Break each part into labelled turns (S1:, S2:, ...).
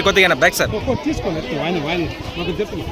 S1: మీరు కొద్దిగా back sir
S2: తీసుకోండి మాకు చెప్తున్నాను.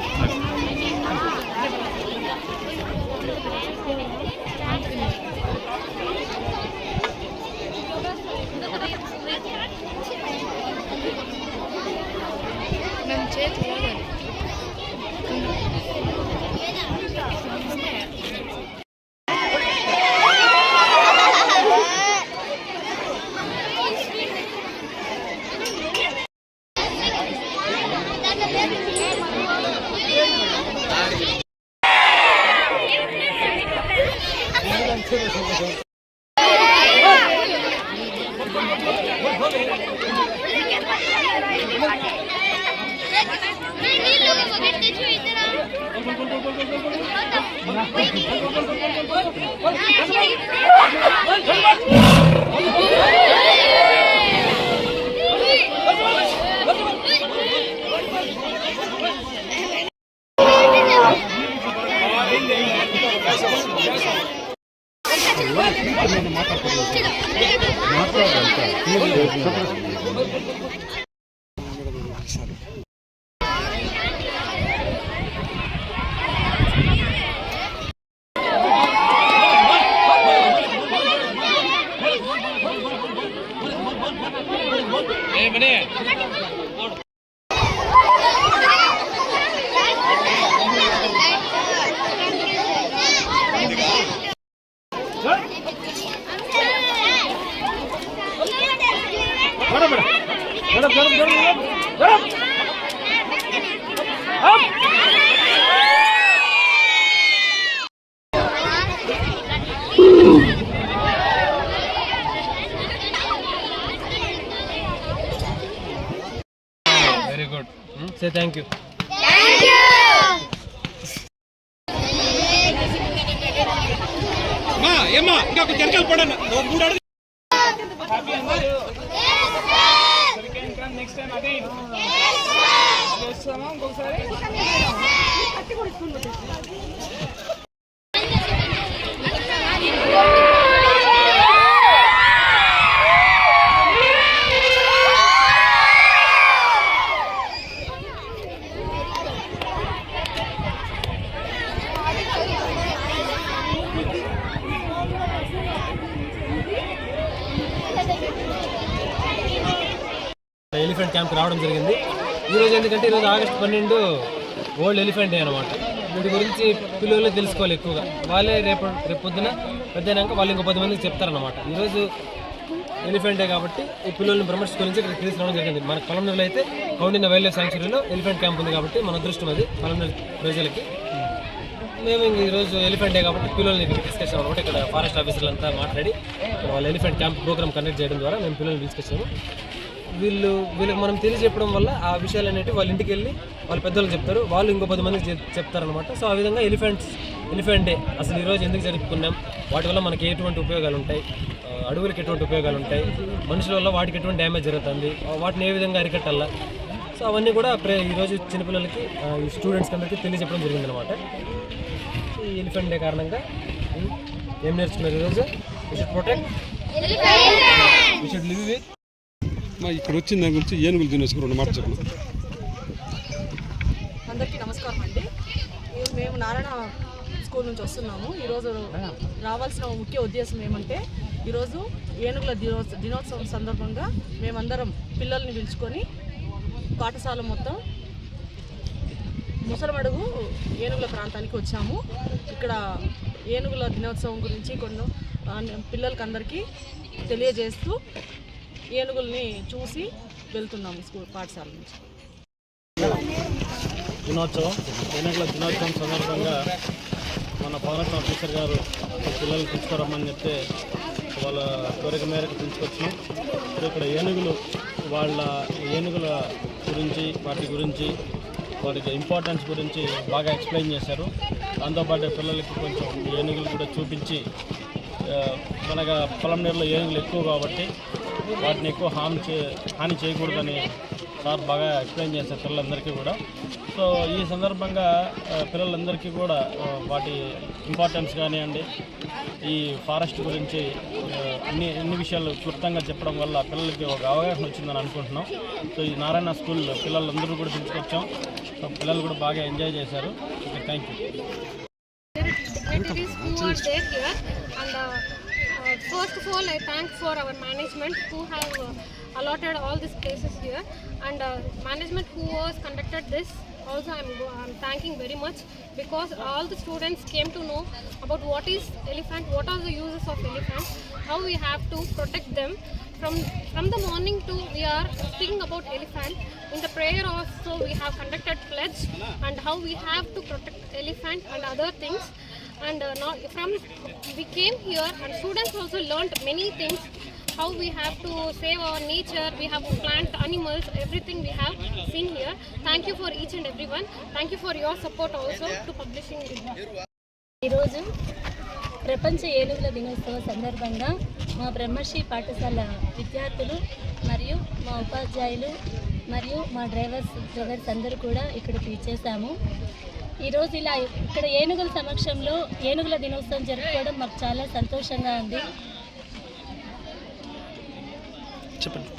S3: Very good. Say thank you.
S4: Thank you.
S2: Ma, Emma, ఇంకా కొంచెం పడన. మూడు అడుగు. హ్యాపీ అమ్మా. నెక్స్ట్ టైం అదే. చేస్తామా ఇంకొకసారి?
S3: ఎలిఫెంట్ క్యాంప్ రావడం జరిగింది ఈరోజు. ఎందుకంటే ఈరోజు ఆగస్టు 12 వరల్డ్ ఎలిఫెంట్ డే అనమాట. వీటి గురించి పిల్లలు తెలుసుకోవాలి ఎక్కువగా. వాళ్ళే రేపు పొద్దున పెద్దయినాక వాళ్ళు ఇంకో 10 మందికి చెప్తారనమాట. ఈరోజు ఎలిఫెంట్ డే కాబట్టి ఈ పిల్లల్ని బ్రహ్మర్స్ గురించి ఇక్కడ తీసుకురావడం జరిగింది. మన పొలంనేరులో అయితే కౌండిన్య వైల్డ్ లైఫ్ శాంక్చురీలో ఎలిఫెంట్ క్యాంప్ ఉంది కాబట్టి మన అదృష్టం అది పొలంనేరు ప్రజలకి. మేము ఇంక ఈరోజు ఎలిఫెంట్ డే కాబట్టి పిల్లల్ని ఇక్కడ డిస్కషన్ అనమాట. ఇక్కడ ఫారెస్ట్ ఆఫీసర్లంతా మాట్లాడి వాళ్ళ ఎలిఫెంట్ క్యాంప్ ప్రోగ్రామ్ కండక్ట్ చేయడం ద్వారా మేము పిల్లల్ని తీసుకొచ్చాము. వీళ్ళకి మనం తెలియజెప్పడం వల్ల ఆ విషయాలు అనేవి వాళ్ళ ఇంటికి వెళ్ళి వాళ్ళ పెద్దవాళ్ళు చెప్తారు, వాళ్ళు ఇంకో 10 మందికి చెప్తారనమాట. సో ఆ విధంగా ఎలిఫెంట్ డే అసలు ఈరోజు ఎందుకు జరుపుకున్నాం, వాటి వల్ల మనకి ఎటువంటి ఉపయోగాలు ఉంటాయి, అడవులకు ఎటువంటి ఉపయోగాలు ఉంటాయి, మనుషుల వల్ల వాటికి ఎటువంటి డ్యామేజ్ జరుగుతుంది, వాటిని ఏ విధంగా అరికట్టాలా, సో అవన్నీ కూడా ఈరోజు చిన్నపిల్లలకి ఈ స్టూడెంట్స్కి అందరికీ తెలియజెప్పడం జరిగిందనమాట. ఈ ఎలిఫెంట్ డే కారణంగా ఏం నేర్చుకున్నారు ఈరోజు? We should protect, we should live with.
S2: ఇక్కడ వచ్చిన దాని గురించి ఏనుగులు దినోత్సవం 2 మాటలు చెప్పండి.
S5: అందరికీ నమస్కారం అండి. మేము నారాయణ స్కూల్ నుంచి వస్తున్నాము. ఈరోజు రావాల్సిన ముఖ్య ఉద్దేశం ఏమంటే, ఈరోజు ఏనుగుల దినోత్సవం సందర్భంగా మేమందరం పిల్లల్ని పిలుచుకొని పాఠశాల మొత్తం ముసలమడుగు ఏనుగుల ప్రాంతానికి వచ్చాము. ఇక్కడ ఏనుగుల దినోత్సవం గురించి కొన్ని పిల్లలకి అందరికీ తెలియజేస్తూ ఏనుగుల్ని చూసి వెళ్తున్నాము స్కూల్ పాఠశాల నుంచి.
S3: ఏనుగుల దినోత్సవం సందర్భంగా మన ఫారెస్ట్ ఆఫీసర్ గారు పిల్లలు తీసుకురమ్మని చెప్తే వాళ్ళ కోరిక మేరకు తీసుకొచ్చినాం. ఇక్కడ ఏనుగుల గురించి, వాటి గురించి, వాటికి ఇంపార్టెన్స్ గురించి బాగా ఎక్స్ప్లెయిన్ చేశారు. దాంతోపాటు పిల్లలకి కొంచెం ఏనుగులు కూడా చూపించి, మనగా పొలంనేరులో ఏనుగులు ఎక్కువ కాబట్టి వాటిని ఎక్కువ హాని చేయకూడదని సార్ బాగా ఎక్స్ప్లెయిన్ చేశారు పిల్లలందరికీ కూడా.
S1: సో ఈ సందర్భంగా పిల్లలందరికీ కూడా వాటి ఇంపార్టెన్స్ కానివ్వండి, ఈ ఫారెస్ట్ గురించి అన్ని విషయాలు క్లుప్తంగా చెప్పడం వల్ల పిల్లలకి ఒక అవగాహన వచ్చిందని అనుకుంటున్నాం. సో ఈ నారాయణ స్కూల్ పిల్లలందరూ కూడా తీసుకొచ్చాం. సో పిల్లలు కూడా బాగా ఎంజాయ్ చేశారు. Okay, thank you.
S4: Dignitaries who are there here, and first of all I thank for our management who have allotted all these places here, and management who was conducted this also I'm thanking very much, because all the students came to know about what is elephant, what are the uses of elephant, how we have to protect them. From the morning to we are speaking about elephant. In the prayer also we have conducted pledge and how we have to protect elephant and other things. And we came here and students also learned many things, how we have to save our nature, we have to plant animals, everything we have seen here. Thank you for each and everyone. Thank you for your support also to publishing it.
S6: ఈరోజు ప్రపంచ ఏనుగుల దినోత్సవ సందర్భంగా మా బ్రహ్మశ్రీ పాఠశాల విద్యార్థులు మరియు మా ఉపాధ్యాయులు మరియు మా డ్రైవర్స్ అందరూ కూడా ఇక్కడికి ఇచ్చేసాము. ఈరోజు ఇలా ఇక్కడ ఏనుగుల సమక్షంలో ఏనుగుల దినోత్సవం జరుపుకోవడం మాకు చాలా సంతోషంగా ఉంది.
S2: చెప్పండి.